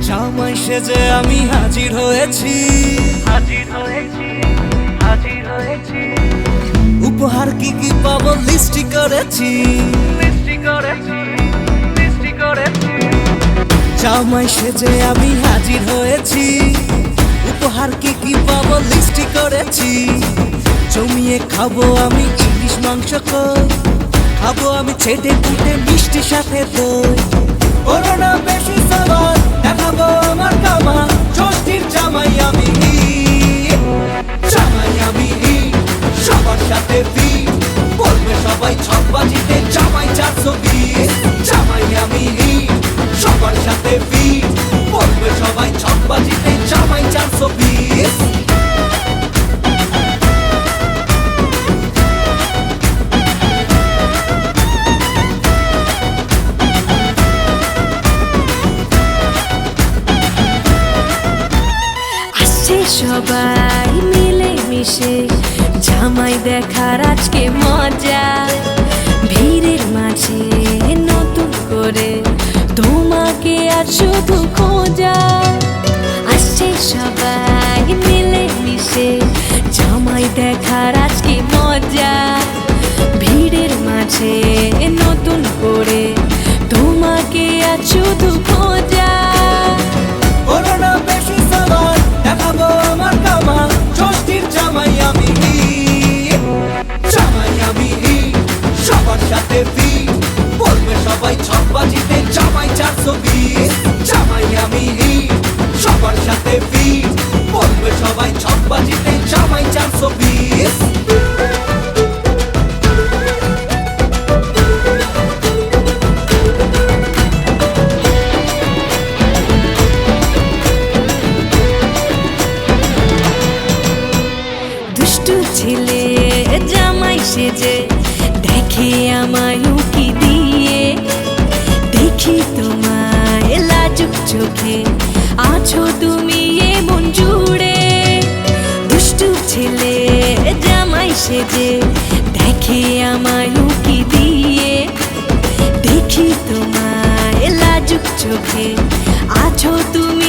জামাই সেজে আমি হাজির হয়েছি, উপহার কি কি পাবো লিস্টি করেছি। জামাই সেজে আমি হাজির হয়েছি, উপহার কি কি পাবো লিস্টি করেছি। জমিয়ে খাবো আমি ইলিশ মাংস কই, খাবো আমি ছেটে কুটে মিষ্টি সাথে দই। করোনা বেশি সাবান দেখাবো আমার কামা, ষষ্ঠীর জামাই আমি, জামাই আমি সবার সাথে ফিট, বলবে সবাই ছকবাজিতে জামাই 420। জামাই আমি সবার সাথে ফিট, বলবে সবাই ছকবাজিতে জামাই 420। সবাই মিলে মিশে জামাই দেখার আজকে মজা, ভিড়ের মাঝে নতুন করে তোমাকে আজ শুধু খোঁজা। আসছে সবাই মিলে মিশে জামাই দেখার আজকে মজা, ভিড়ের মাঝে নতুন করে তোমাকে আজ শুধু খোঁজা। করোনা বেশি সাবান দেখাবো আমার কামা, ষষ্ঠীর জামাই আমি, জামাই আমি সবার সাথে ফিট, বলবে সবাই ছকবাজিতে জামাই 420। জামাই আমি সবার সাথে ফিট, বলবে সবাই ছকবাজিতে জামাই 420। ছেলে জামাই সেজে দেখে আমায় উকি দিয়ে, দেখি তোমায় লাজুক চোখে আছো তুমি এমন জুড়ে। দুষ্টু ছেলে জামাই সেজে দেখে আমায় উকি দিয়ে, দেখি তোমায় লাজুক চোখে আছো তুমি